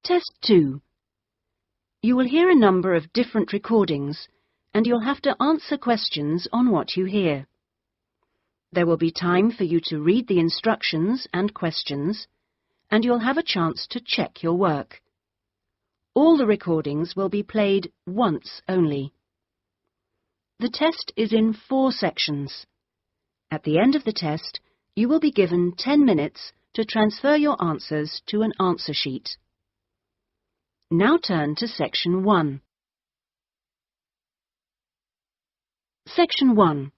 Test 2. You will hear a number of different recordings, and you'll have to answer questions on what you hear. There will be time for you to read the instructions and questions, and you'll have a chance to check your work. All the recordings will be played once only. The test is in 4 sections. At the end of the test, you will be given 10 minutes to transfer your answers to an answer sheet. Now turn to Section 1. Section 1.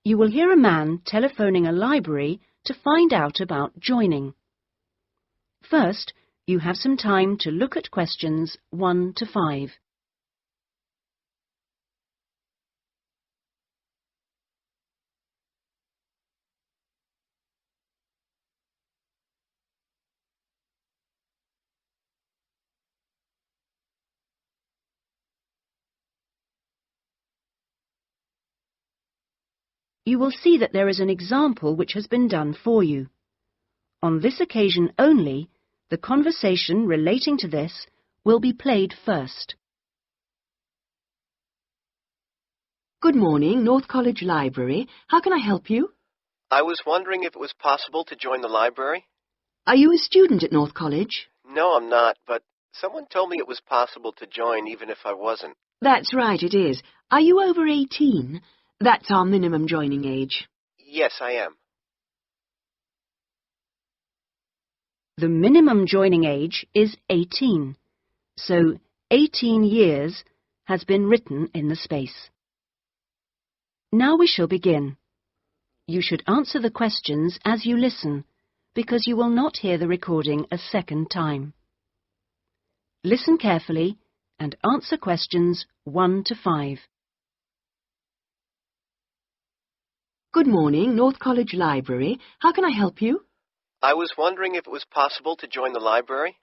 You will hear a man telephoning a library to find out about joining. First, you have some time to look at questions 1 to 5. You will see that there is an example which has been done for you. On this occasion only, the conversation relating to this will be played first. Good morning, North College Library. How can I help you? I was wondering if it was possible to join the library. Are you a student at North College? No, I'm not, but someone told me it was possible to join even if I wasn't. That's right, it is. Are you over 18? That's our minimum joining age. Yes, I am. The minimum joining age is 18, so 18 years has been written in the space. Now we shall begin. You should answer the questions as you listen, because you will not hear the recording a second time. Listen carefully and answer questions 1 to 5. Good morning, North College Library. How can I help you? I was wondering if it was possible to join the library.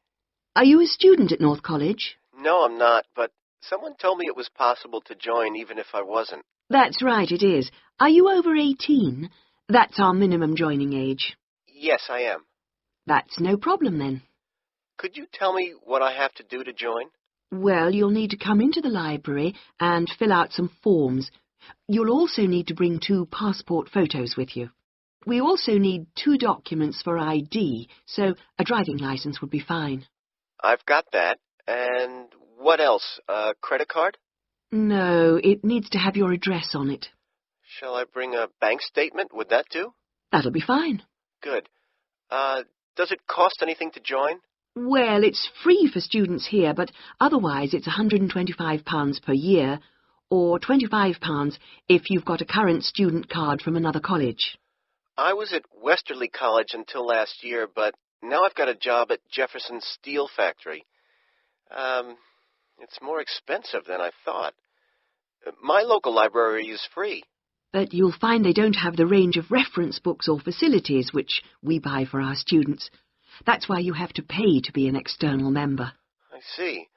Are you a student at North College? No, I'm not, but someone told me it was possible to join even if I wasn't. That's right, it is. Are you over 18? That's our minimum joining age. Yes, I am. That's no problem then. Could you tell me what I have to do to join? Well, you'll need to come into the library and fill out some forms. You'll also need to bring 2 passport photos with you. We also need 2 documents for ID, so a driving license would be fine. I've got that. And what else? A credit card? No, it needs to have your address on it. Shall I bring a bank statement? Would that do? That'll be fine. Good. Does it cost anything to join? Well, it's free for students here, but otherwise it's £125 per year, or £25 if you've got a current student card from another college. I was at Westerly College until last year, but now I've got a job at Jefferson Steel Factory. It's more expensive than I thought. My local library is free. But you'll find they don't have the range of reference books or facilities which we buy for our students. That's why you have to pay to be an external member. I see.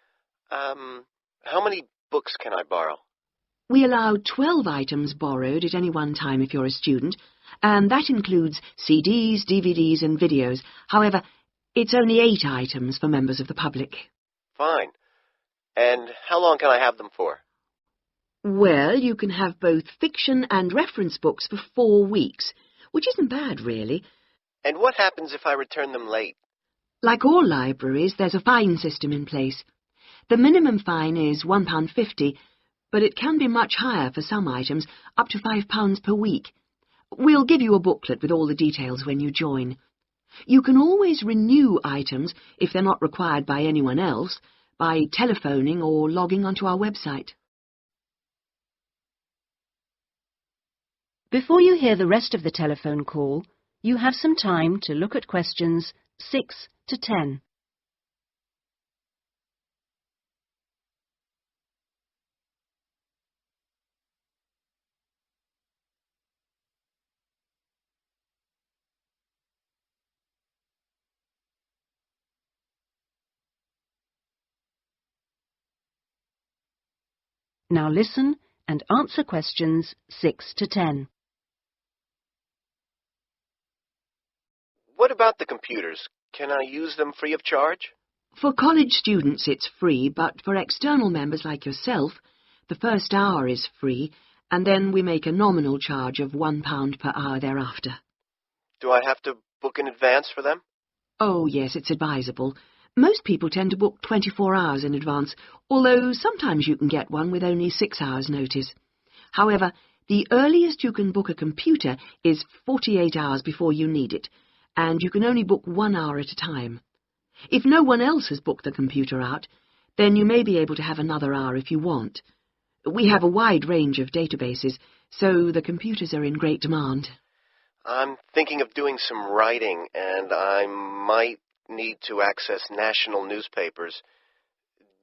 How many books can I borrow? We allow 12 items borrowed at any one time if you're a student, and that includes CDs, DVDs and videos. However, it's only 8 items for members of the public. Fine. And how long can I have them for? Well, you can have both fiction and reference books for 4 weeks, which isn't bad, really. And what happens if I return them late? Like all libraries, there's a fine system in place. The minimum fine is £1.50, but it can be much higher for some items, up to £5 per week. We'll give you a booklet with all the details when you join. You can always renew items, if they're not required by anyone else, by telephoning or logging onto our website. Before you hear the rest of the telephone call, you have some time to look at questions 6 to 10. Now listen and answer questions 6 to 10. What about the computers? Can I use them free of charge? For college students it's free, but for external members like yourself, the first hour is free, and then we make a nominal charge of £1 per hour thereafter. Do I have to book in advance for them? Oh, yes, it's advisable. Most people tend to book 24 hours in advance, although sometimes you can get one with only 6 hours' notice. However, the earliest you can book a computer is 48 hours before you need it, and you can only book 1 hour at a time. If no one else has booked the computer out, then you may be able to have another hour if you want. We have a wide range of databases, so the computers are in great demand. I'm thinking of doing some writing, and I might need to access national newspapers.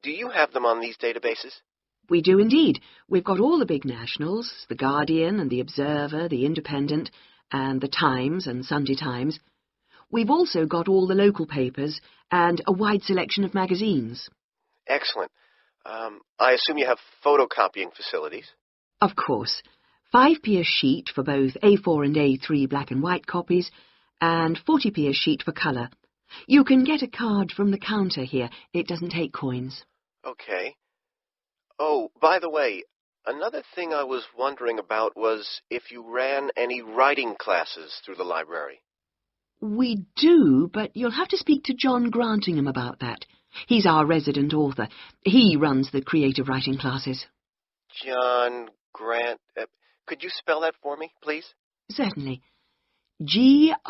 Do you have them on these databases? We do indeed. We've got all the big nationals, The Guardian and The Observer, The Independent, and The Times and Sunday Times. We've also got all the local papers and a wide selection of magazines. Excellent. I assume you have photocopying facilities? Of course. 5p a sheet for both A4 and A3 black and white copies, and 40p a sheet for colour. You can get a card from the counter here. It doesn't take coins. Okay. Oh, by the way, another thing I was wondering about was if you ran any writing classes through the library. We do, but you'll have to speak to John Grantingham about that. He's our resident author. He runs the creative writing classes. John Grant... could you spell that for me, please? Certainly. Grantingham.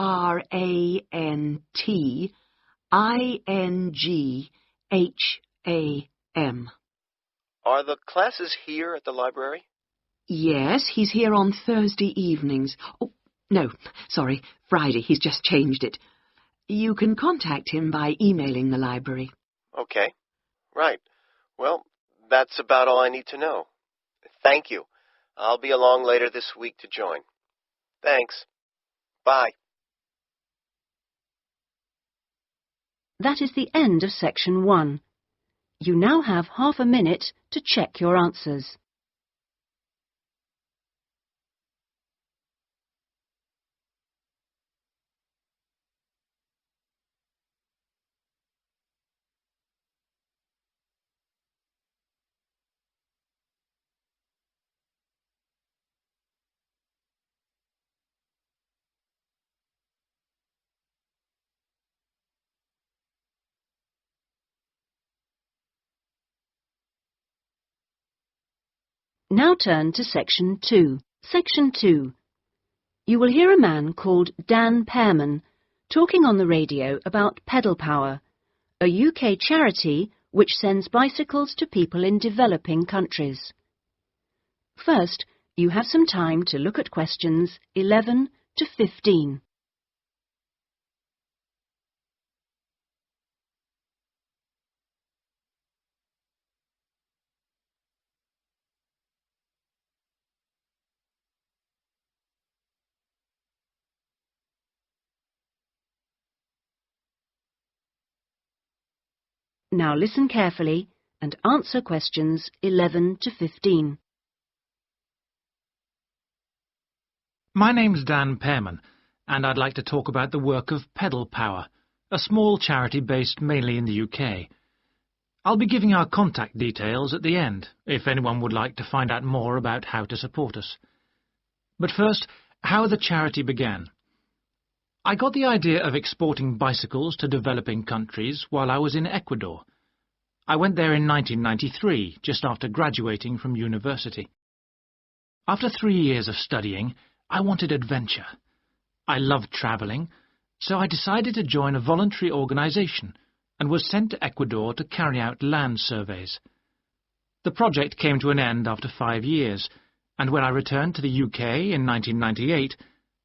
Are the classes here at the library? Yes, he's here on Thursday evenings. Oh, no, sorry, Friday. He's just changed it. You can contact him by emailing the library. Okay. Right. Well, that's about all I need to know. Thank you. I'll be along later this week to join. Thanks. Bye. That is the end of section 1. You now have half a minute to check your answers. Now turn to Section 2. Section 2. You will hear a man called Dan Pearman talking on the radio about Pedal Power, a UK charity which sends bicycles to people in developing countries. First, you have some time to look at questions 11 to 15. Now listen carefully and answer questions 11 to 15. My name's Dan Pearman, and I'd like to talk about the work of Pedal Power, a small charity based mainly in the UK. I'll be giving our contact details at the end, if anyone would like to find out more about how to support us. But first, how the charity began. I got the idea of exporting bicycles to developing countries while I was in Ecuador. I went there in 1993, just after graduating from university. After 3 years of studying, I wanted adventure. I loved travelling, so I decided to join a voluntary organisation and was sent to Ecuador to carry out land surveys. The project came to an end after 5 years, and when I returned to the UK in 1998,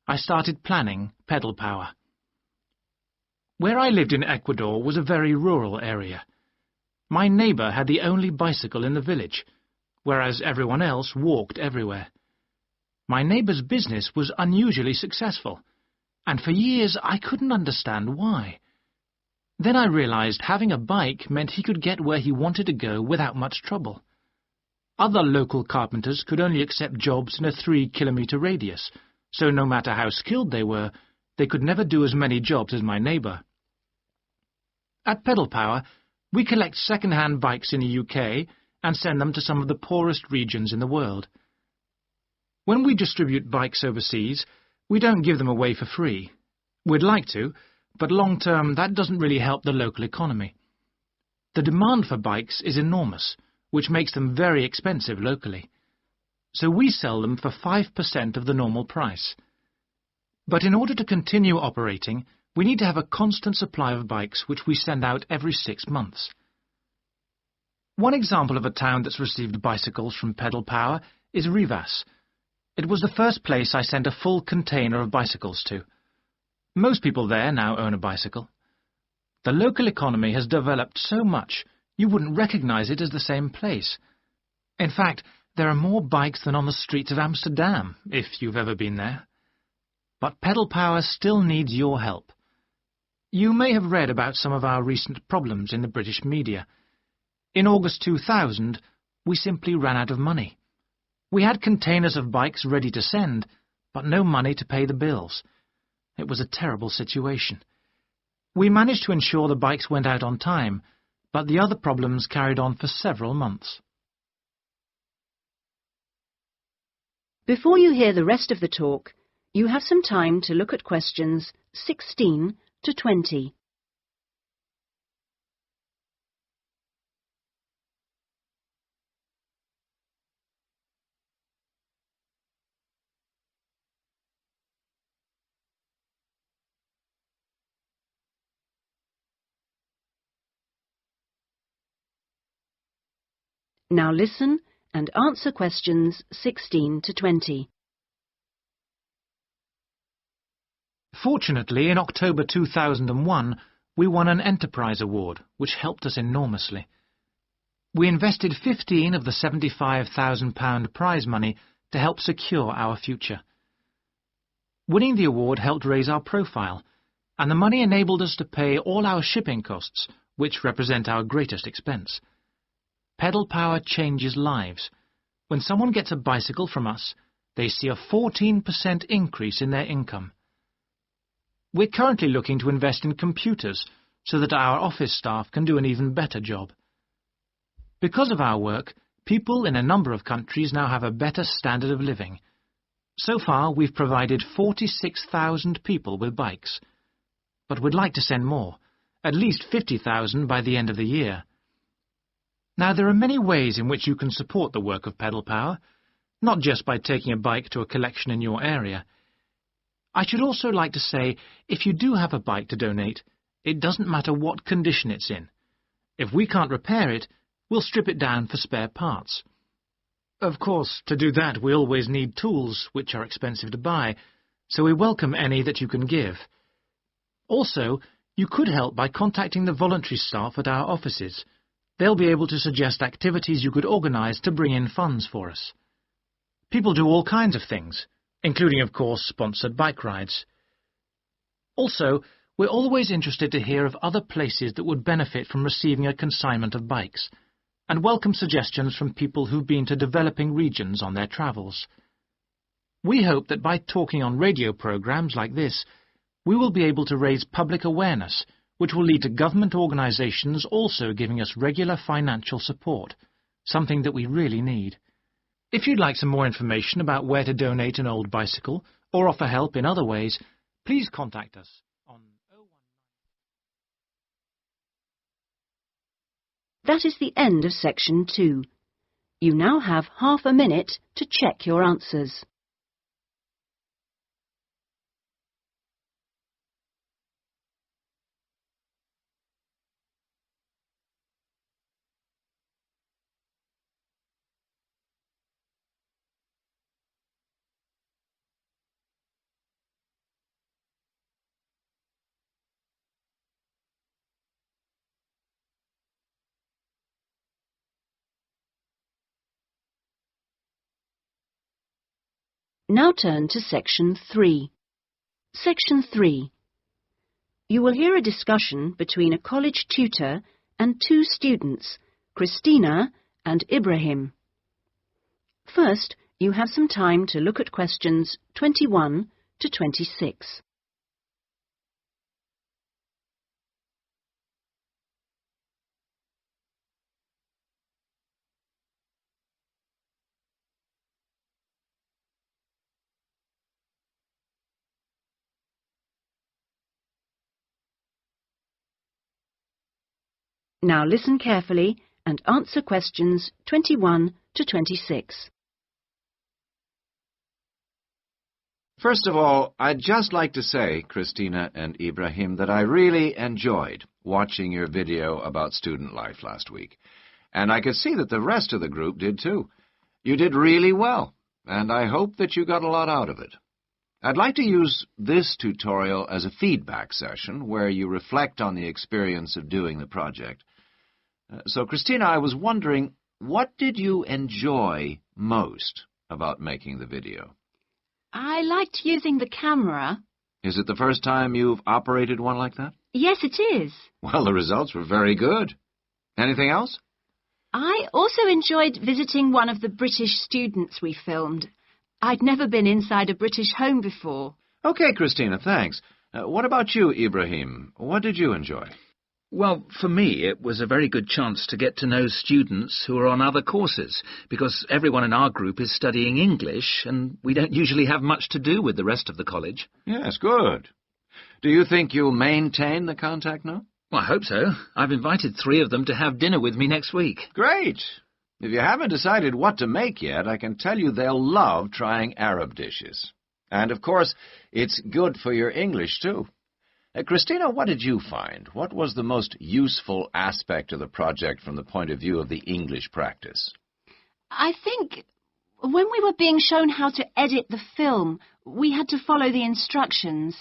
I started planning Pedal Power. Where I lived in Ecuador was a very rural area. My neighbour had the only bicycle in the village, whereas everyone else walked everywhere. My neighbour's business was unusually successful, and for years I couldn't understand why. Then I realised having a bike meant he could get where he wanted to go without much trouble. Other local carpenters could only accept jobs in a 3-kilometre radius, so no matter how skilled they were, they could never do as many jobs as my neighbour. At Pedal Power, We collect second-hand bikes in the UK and send them to some of the poorest regions in the world. When we distribute bikes overseas, we don't give them away for free. We'd like to, but long-term that doesn't really help the local economy. The demand for bikes is enormous, which makes them very expensive locally. So we sell them for 5% of the normal price. But in order to continue operating, we need to have a constant supply of bikes which we send out every 6 months. One example of a town that's received bicycles from Pedal Power is Rivas. It was the first place I sent a full container of bicycles to. Most people there now own a bicycle. The local economy has developed so much you wouldn't recognize it as the same place. In fact, there are more bikes than on the streets of Amsterdam, if you've ever been there. But Pedal Power still needs your help. You may have read about some of our recent problems in the British media. In August 2000, we simply ran out of money. We had containers of bikes ready to send, but no money to pay the bills. It was a terrible situation. We managed to ensure the bikes went out on time, but the other problems carried on for several months. Before you hear the rest of the talk, you have some time to look at questions 16 to 20. Now listen and answer questions 16 to 20. Fortunately, in October 2001, we won an Enterprise Award, which helped us enormously. We invested 15 of the £75,000 prize money to help secure our future. Winning the award helped raise our profile, and the money enabled us to pay all our shipping costs, which represent our greatest expense. Pedal Power changes lives. When someone gets a bicycle from us, they see a 14% increase in their income. We're currently looking to invest in computers so that our office staff can do an even better job. Because of our work, people in a number of countries now have a better standard of living. So far, we've provided 46,000 people with bikes. But we'd like to send more, at least 50,000 by the end of the year. Now, there are many ways in which you can support the work of Pedal Power, not just by taking a bike to a collection in your area. I should also like to say, if you do have a bike to donate, it doesn't matter what condition it's in. If we can't repair it, we'll strip it down for spare parts. Of course, to do that we always need tools, which are expensive to buy, so we welcome any that you can give. Also, you could help by contacting the voluntary staff at our offices. They'll be able to suggest activities you could organise to bring in funds for us. People do all kinds of things, including, of course, sponsored bike rides. Also, we're always interested to hear of other places that would benefit from receiving a consignment of bikes, and welcome suggestions from people who've been to developing regions on their travels. We hope that by talking on radio programmes like this, we will be able to raise public awareness, which will lead to government organisations also giving us regular financial support, something that we really need. If you'd like some more information about where to donate an old bicycle or offer help in other ways, please contact us on 019. That is the end of section 2. You now have half a minute to check your answers. Now turn to Section 3. Section 3. You will hear a discussion between a college tutor and two students, Christina and Ibrahim. First, you have some time to look at questions 21 to 26. Now listen carefully and answer questions 21 to 26. First of all, I'd just like to say, Christina and Ibrahim, that I really enjoyed watching your video about student life last week. And I could see that the rest of the group did too. You did really well, and I hope that you got a lot out of it. I'd like to use this tutorial as a feedback session where you reflect on the experience of doing the project. So, Christina, I was wondering, what did you enjoy most about making the video? I liked using the camera. Is it the first time you've operated one like that? Yes, it is. Well, the results were very good. Anything else? I also enjoyed visiting one of the British students we filmed. I'd never been inside a British home before. Okay, Christina, thanks. What about you, Ibrahim? What did you enjoy? Well, for me, it was a very good chance to get to know students who are on other courses, because everyone in our group is studying English, and we don't usually have much to do with the rest of the college. Yes, good. Do you think you'll maintain the contact now? Well, I hope so. I've invited 3 of them to have dinner with me next week. Great. If you haven't decided what to make yet, I can tell you they'll love trying Arab dishes. And, of course, it's good for your English, too. Christina, what did you find? What was the most useful aspect of the project from the point of view of the English practice? I think when we were being shown how to edit the film, we had to follow the instructions,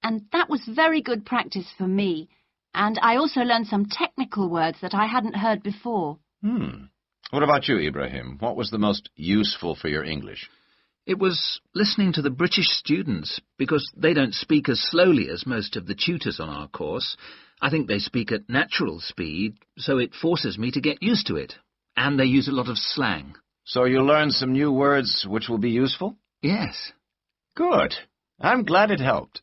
and that was very good practice for me. And I also learned some technical words that I hadn't heard before. What about you, Ibrahim? What was the most useful for your English? It was listening to the British students, because they don't speak as slowly as most of the tutors on our course. I think they speak at natural speed, so it forces me to get used to it. And they use a lot of slang. So you learned some new words which will be useful? Yes. Good. I'm glad it helped.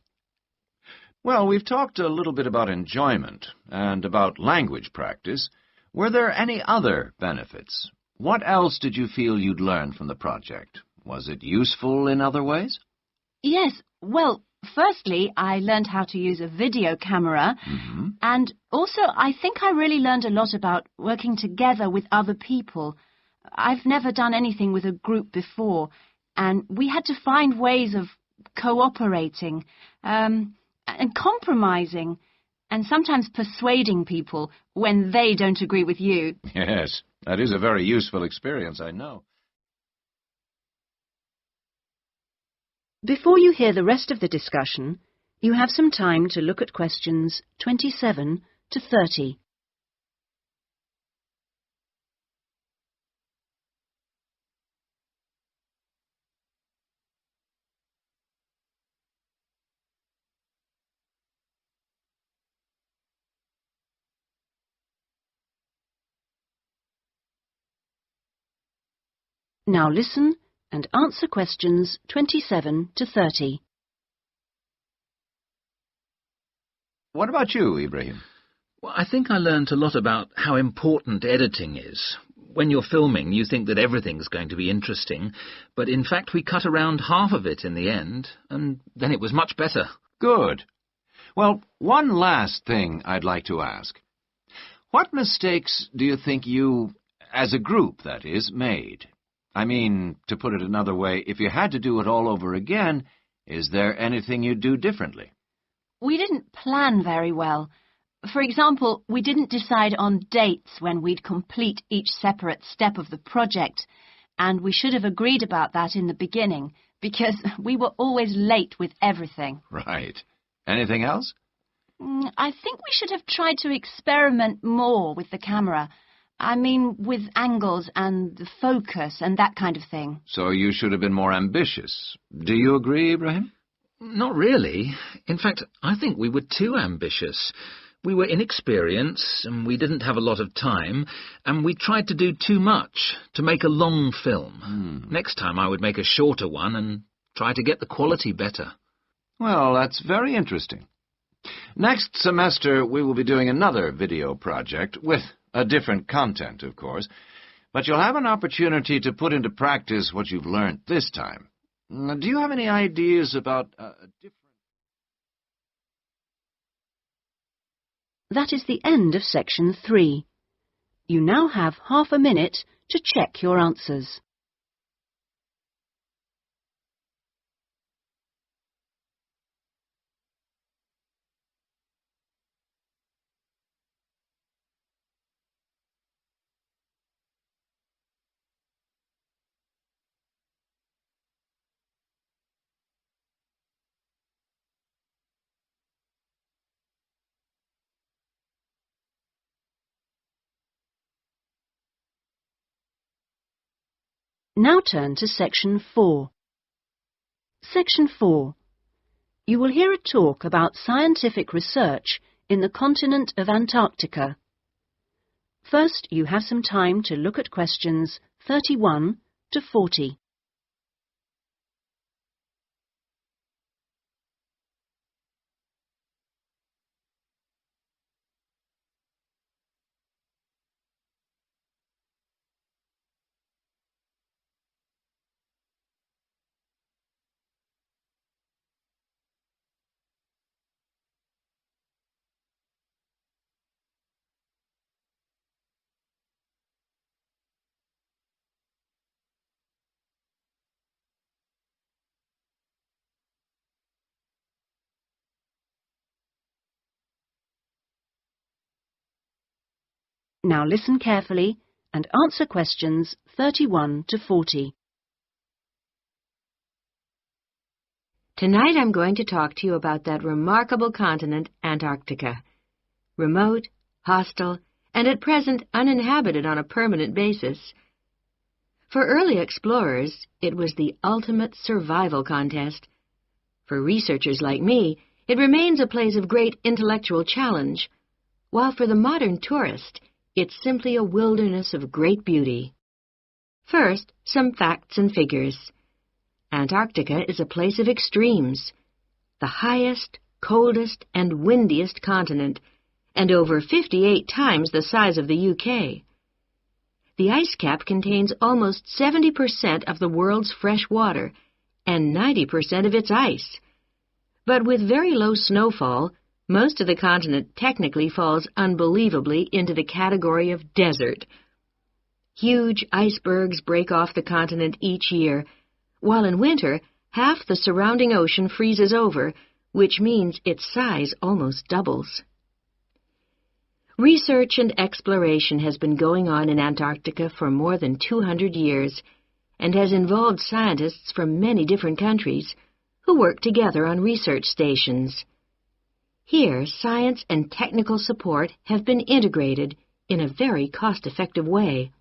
Well, we've talked a little bit about enjoyment and about language practice. Were there any other benefits? What else did you feel you'd learned from the project? Was it useful in other ways? Yes, well, firstly, I learned how to use a video camera, and also I think I really learned a lot about working together with other people. I've never done anything with a group before, and we had to find ways of cooperating and compromising, and sometimes persuading people when they don't agree with you. Yes, that is a very useful experience, I know. Before you hear the rest of the discussion, you have some time to look at questions 27 to 30. Now listen and answer questions 27 to 30. What about you, Ibrahim? Well, I think I learned a lot about how important editing is. When you're filming, you think that everything's going to be interesting, but in fact we cut around half of it in the end, and then it was much better. Good. Well, one last thing I'd like to ask. What mistakes do you think you, as a group, that is, made? I mean, to put it another way, if you had to do it all over again, is there anything you'd do differently? We didn't plan very well. For example, we didn't decide on dates when we'd complete each separate step of the project, and we should have agreed about that in the beginning, because we were always late with everything. Right. Anything else? I think we should have tried to experiment more with the camera. I mean, with angles and the focus and that kind of thing. So you should have been more ambitious. Do you agree, Ibrahim? Not really. In fact, I think we were too ambitious. We were inexperienced, and we didn't have a lot of time, and we tried to do too much, to make a long film. Next time I would make a shorter one and try to get the quality better. Well, that's very interesting. Next semester, we will be doing another video project with a different content, of course, but you'll have an opportunity to put into practice what you've learned this time. Do you have any ideas about a different... That is the end of section 3. You now have half a minute to check your answers. Now turn to section 4. Section 4. You will hear a talk about scientific research in the continent of Antarctica. First, you have some time to look at questions 31 to 40. Now listen carefully and answer questions 31 to 40. Tonight I'm going to talk to you about that remarkable continent, Antarctica. Remote, hostile, and at present uninhabited on a permanent basis. For early explorers, it was the ultimate survival contest. For researchers like me, it remains a place of great intellectual challenge, while for the modern tourist, it's simply a wilderness of great beauty. First, some facts and figures. Antarctica is a place of extremes, the highest, coldest, and windiest continent, and over 58 times the size of the UK. The ice cap contains almost 70% of the world's fresh water and 90% of its ice. But with very low snowfall, most of the continent technically falls unbelievably into the category of desert. Huge icebergs break off the continent each year, while in winter, half the surrounding ocean freezes over, which means its size almost doubles. Research and exploration has been going on in Antarctica for more than 200 years and has involved scientists from many different countries who work together on research stations. Here, science and technical support have been integrated in a very cost-effective way.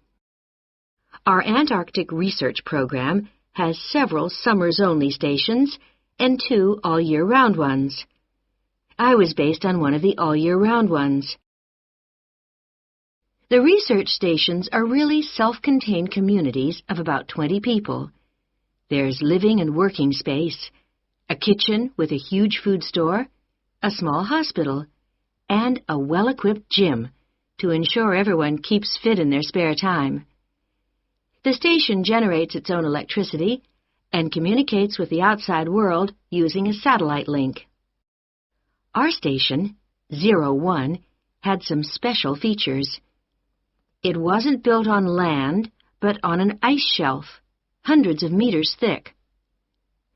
Our Antarctic research program has several summers-only stations and 2 all-year-round ones. I was based on one of the all-year-round ones. The research stations are really self-contained communities of about 20 people. There's living and working space, a kitchen with a huge food store, a small hospital, and a well-equipped gym to ensure everyone keeps fit in their spare time. The station generates its own electricity and communicates with the outside world using a satellite link. Our station, 01, had some special features. It wasn't built on land, but on an ice shelf, hundreds of meters thick.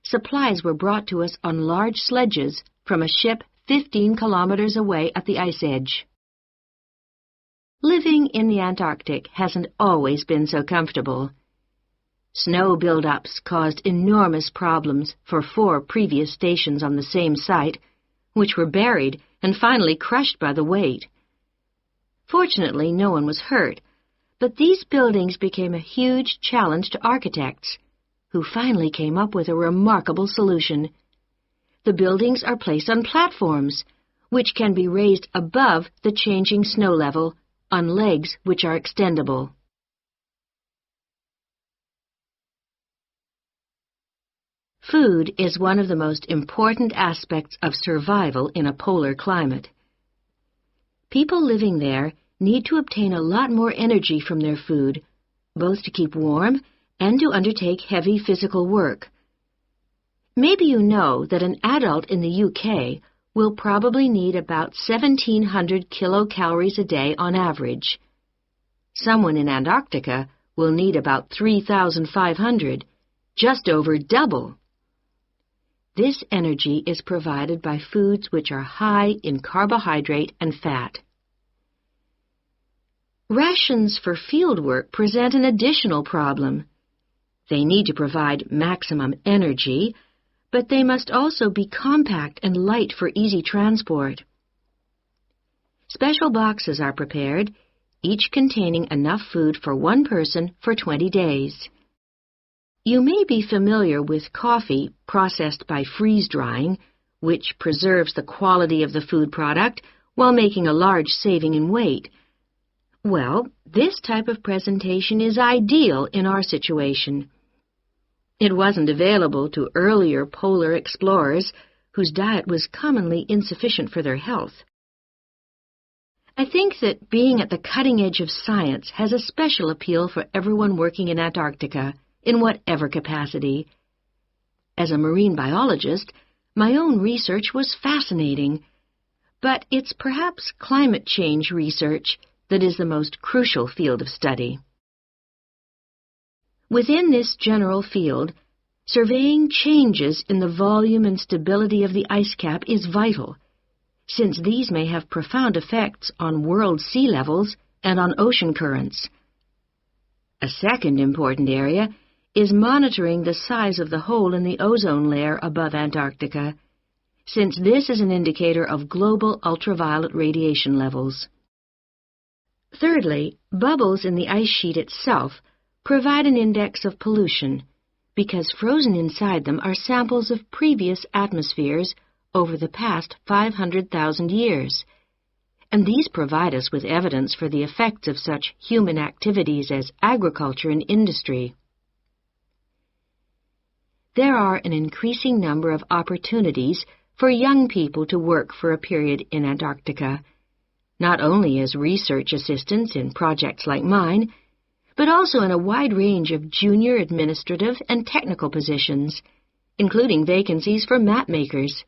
Supplies were brought to us on large sledges from a ship 15 kilometers away at the ice edge. Living in the Antarctic hasn't always been so comfortable. Snow buildups caused enormous problems for 4 previous stations on the same site, which were buried and finally crushed by the weight. Fortunately, no one was hurt, but these buildings became a huge challenge to architects, who finally came up with a remarkable solution. The buildings are placed on platforms, which can be raised above the changing snow level on legs which are extendable. Food is one of the most important aspects of survival in a polar climate. People living there need to obtain a lot more energy from their food, both to keep warm and to undertake heavy physical work. Maybe you know that an adult in the UK will probably need about 1,700 kilocalories a day on average. Someone in Antarctica will need about 3,500, just over double. This energy is provided by foods which are high in carbohydrate and fat. Rations for fieldwork present an additional problem. They need to provide maximum energy, but they must also be compact and light for easy transport. Special boxes are prepared, each containing enough food for one person for 20 days. You may be familiar with coffee processed by freeze-drying, which preserves the quality of the food product while making a large saving in weight. Well, this type of presentation is ideal in our situation. It wasn't available to earlier polar explorers whose diet was commonly insufficient for their health. I think that being at the cutting edge of science has a special appeal for everyone working in Antarctica, in whatever capacity. As a marine biologist, my own research was fascinating, but it's perhaps climate change research that is the most crucial field of study. Within this general field, surveying changes in the volume and stability of the ice cap is vital, since these may have profound effects on world sea levels and on ocean currents. A second important area is monitoring the size of the hole in the ozone layer above Antarctica, since this is an indicator of global ultraviolet radiation levels. Thirdly, bubbles in the ice sheet itself provide an index of pollution, because frozen inside them are samples of previous atmospheres over the past 500,000 years, and these provide us with evidence for the effects of such human activities as agriculture and industry. There are an increasing number of opportunities for young people to work for a period in Antarctica, not only as research assistants in projects like mine, but also in a wide range of junior administrative and technical positions, including vacancies for map makers.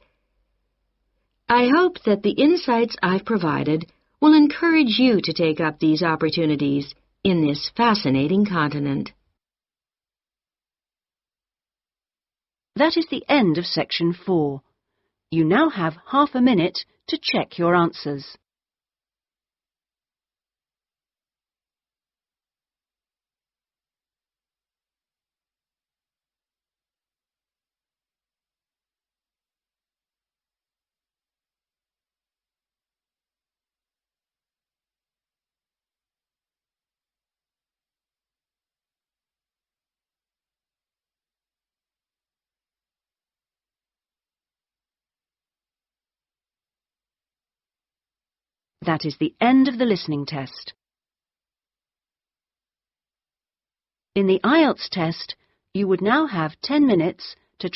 I hope that the insights I've provided will encourage you to take up these opportunities in this fascinating continent. That is the end of section 4. You now have half a minute to check your answers. That is the end of the listening test. In the IELTS test, you would now have 10 minutes to